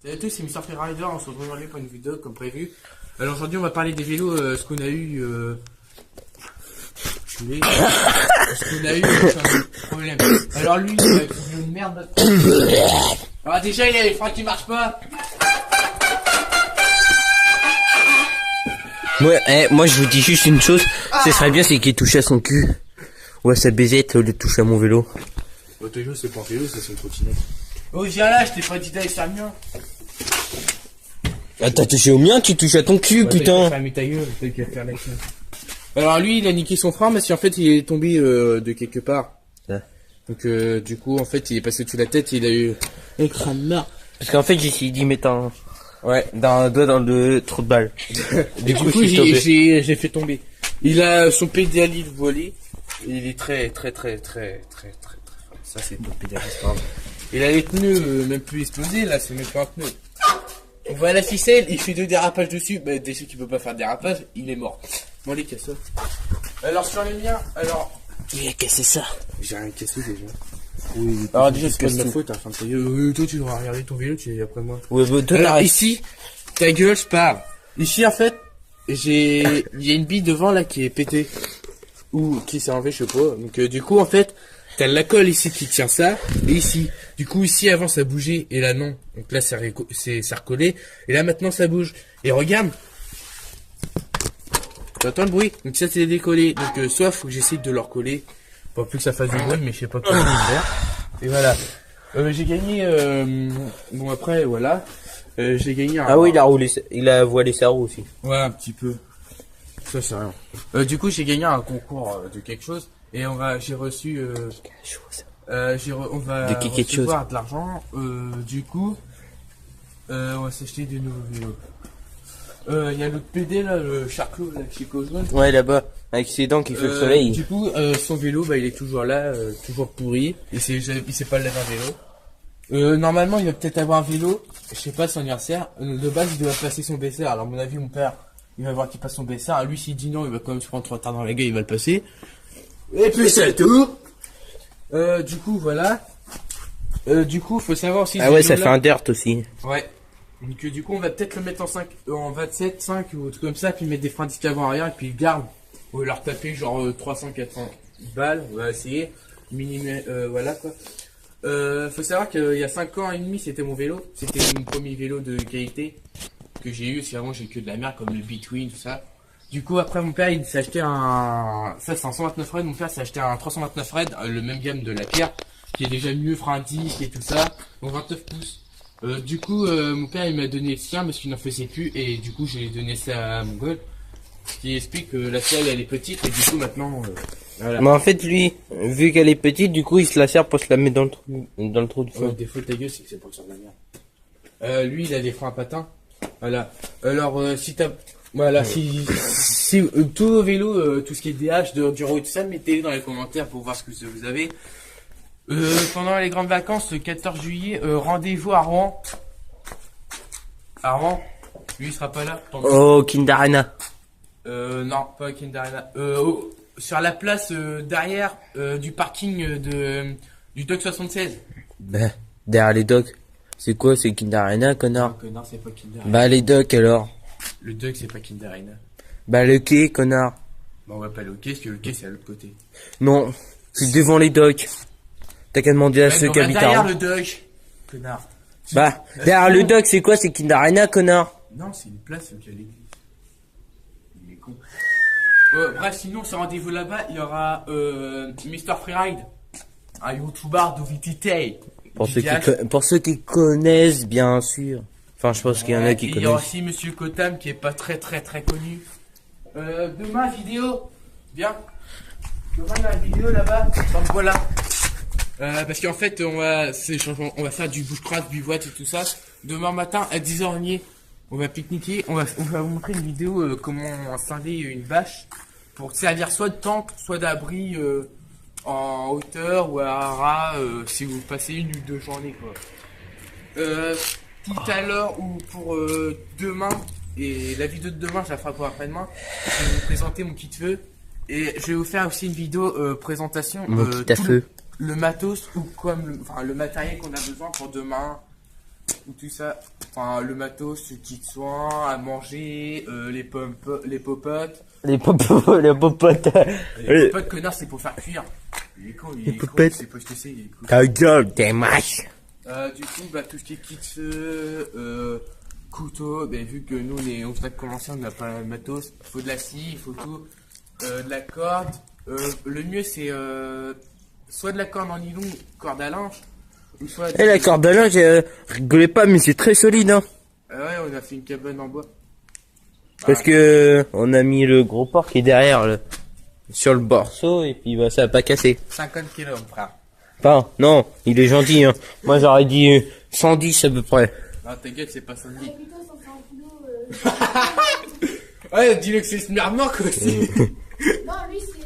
Salut à tous, c'est Mr. Freerider, on se retrouve aujourd'hui pour une vidéo comme prévu. Alors aujourd'hui on va parler des vélos, ce qu'on a eu... ce qu'on a eu, c'est un problème. Alors lui, il a une merde. Alors déjà il a les freins qui marchent pas. Moi je vous dis juste une chose, ce serait bien c'est qu'il touche à son cul. Ou à sa baisette au lieu de toucher à mon vélo. Votre vélo c'est pas un vélo, ça c'est une trottinette. Oh viens là, je t'ai pas dit d'aller faire le mien. Ah t'as touché au mien, tu touches à ton cul, Ouais, putain. Ferme ta gueule, t'as qu'à faire la queue. Alors lui il a niqué son frein parce qu'en fait il est tombé de quelque part. Ouais. Donc du coup en fait il est passé sous la tête et il a eu un crâne mort. Parce qu'en fait j'ai essayé d'y mettre un doigt dans le trou de balle. Du coup j'ai fait tomber. Il a son pédalier volé. Il est très fort. Ça c'est pas le pédaliste, pardon. Il a les pneus même plus explosés, là c'est même pas un pneu. On voit la ficelle, il fait 2 dérapages dessus. Bah dès qu'il peut pas faire de dérapage, il est mort. Bon les casseurs. Alors sur les miens, alors... Qui a cassé ça? J'ai rien cassé déjà. Oui, alors déjà c'est pas de ma faute, hein, toi tu devras regarder ton vélo, tu es après moi. Ouais, bah, toi, alors ici, ta gueule je parle. Ici en fait, il y a une bille devant là qui est pétée. Ou qui s'est enlevé, je sais pas. Donc du coup en fait, t'as la colle ici qui tient ça, et ici. Du coup ici avant ça bougeait, et là non. Donc là ça recollé, et là maintenant ça bouge. Et regarde. Tu entends le bruit? Donc ça c'est décollé. Donc soit faut que j'essaye de le recoller. Pas plus que ça fasse du bruit, mais je sais pas comment le faire. Et voilà. J'ai gagné bon après voilà. J'ai gagné un... Ah oui il a voilé sa roue aussi. Ouais un petit peu. Ça c'est rien. Du coup j'ai gagné un concours de quelque chose. Et j'ai reçu on va recevoir de l'argent. Du coup on va s'acheter de nouveaux vélos. Il y a l'autre PD là, le Charcot là, chez Cosmos. Ouais là-bas, avec ses dents qui fait le soleil. Du coup son vélo bah il est toujours là, toujours pourri. Il sait pas le laver un vélo. Normalement il va peut-être avoir un vélo, je sais pas son anniversaire. De base il doit passer son BCR. Alors à mon avis mon père il va voir qu'il passe son BCR. Lui s'il dit non il va quand même se prendre 3 retard dans la gueule, il va le passer. Et puis c'est tout. Du coup voilà. Du coup faut savoir si... Ah ouais ça fait un dirt aussi. Ouais. Donc du coup on va peut-être le mettre en 5, en 27, 5 ou tout comme ça, puis mettre des freins disques avant arrière et puis il garde. On va leur taper genre 300-400 balles, on va essayer. Minimum, voilà quoi. Faut savoir qu'il y a 5 ans et demi c'était mon vélo. C'était mon premier vélo de qualité que j'ai eu, si vraiment j'ai que de la merde comme le Between, tout ça. Du coup après mon père il s'est acheté ça c'est un 129 Red, mon père s'est acheté un 329 Red, le même gamme de la pierre, qui est déjà mieux frein disque et tout ça, donc 29 pouces. Du coup mon père il m'a donné le sien parce qu'il n'en faisait plus et du coup j'ai donné ça à mon goal. Ce qui explique que la selle elle est petite et du coup maintenant voilà. Mais en fait lui, vu qu'elle est petite, du coup il se la sert pour se la mettre dans le trou de fond. Le défaut de ta gueule c'est que c'est pour le sur de la merde. Lui il a des freins à patins. Voilà. Alors si t'as... Voilà, si tout vos vélos, tout ce qui est DH, de enduro et tout ça, mettez-les dans les commentaires pour voir ce que vous avez. Pendant les grandes vacances, le 14 juillet, rendez-vous à Rouen. À Rouen. Lui, il sera pas là. Oh, Kinder Arena. Non, pas Kinder Arena. Sur la place derrière du parking du Doc 76. Ben, derrière les docks. C'est quoi, c'est Kinder Arena, connard? Non, connard, c'est pas Kinder Arena. Bah, les docks alors. Le Doc, c'est pas Kinder Arena. Bah, le quai, connard. Bah, on va pas aller au quai, parce que le quai, c'est à l'autre côté. Non, c'est devant les docks. T'as qu'à demander à ceux qui habitent derrière le Doc, connard. Bah, derrière le dock, c'est quoi? C'est Kinder Arena, connard? Non, c'est une place qui a l'église. Il est con. Bref, sinon, ce rendez-vous là-bas, il y aura Mr. Freeride, un YouTuber d'OVTT. Pour ceux qui connaissent, bien sûr. Enfin, je pense qu'il y en a qui connaissent. Il y a aussi Monsieur Kotam qui est pas très connu. Demain, vidéo. Bien. Demain, il y a une vidéo là-bas. Donc voilà. Parce qu'en fait, on va faire du bushcraft, bivouac et tout ça. Demain matin, à 10h30, on va pique-niquer. On va vous montrer une vidéo comment installer une bâche pour servir soit de tank, soit d'abri en hauteur ou à ras si vous passez 1 ou 2 journées quoi. Tout à l'heure ou pour demain, et la vidéo de demain je la ferai pour après-demain, je vais vous présenter mon kit feu et je vais vous faire aussi une vidéo présentation mon kit à feu. Le matos ou comme le matériel qu'on a besoin pour demain ou tout ça. Enfin, le matos, le kit soins, à manger, les popotes. Les popotes. Les popotes, connard, c'est pour faire cuire. Il est con, il est con, il sait pas ce que c'est, il est con. Ta gueule, t'es moche. Du coup, bah, tout ce qui est kit feu, couteau, bah, vu que nous, on vient de commencer, on n'a pas le matos, il faut de la scie, il faut tout, de la corde. Le mieux, c'est soit de la corde en nylon, corde à linge, ou soit... Eh, la corde à linge, rigolez pas, mais c'est très solide, hein. Ouais, on a fait une cabane en bois. Parce que on a mis le gros porc qui est derrière, sur le borceau, et puis bah, ça va pas casser. 50 kilos, mon frère. Enfin, non, il est gentil, hein. Moi, j'aurais dit 110 à peu près. Ah, t'inquiète, c'est pas 110. Ouais, putain, ça fait un kilo. Ouais, dis-le que c'est Smirnoff, quoi, aussi. Non, lui, c'est.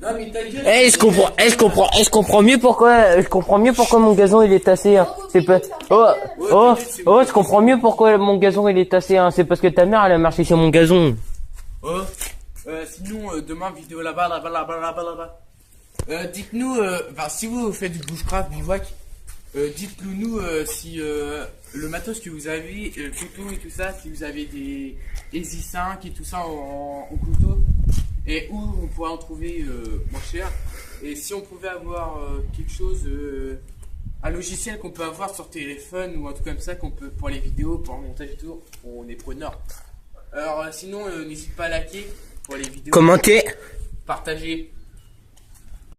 Non, mais ta gueule. Eh, je comprends mieux pourquoi mon gazon il est tassé, hein. C'est pas, je comprends mieux pourquoi mon gazon il est tassé, hein. C'est parce que ta mère elle a marché sur mon gazon. Oh, sinon, demain, vidéo là-bas, là-bas. Dites-nous, si vous faites du bushcraft, bivouac, dites-le nous si le matos que vous avez, le couteau et tout ça, si vous avez des Easy 5 et tout ça en couteau, et où on pourrait en trouver moins cher. Et si on pouvait avoir quelque chose, un logiciel qu'on peut avoir sur téléphone ou un truc comme ça, qu'on peut pour les vidéos, pour le montage et tout, on est preneur. Alors sinon, n'hésite pas à liker pour les vidéos. Commentez. Partager.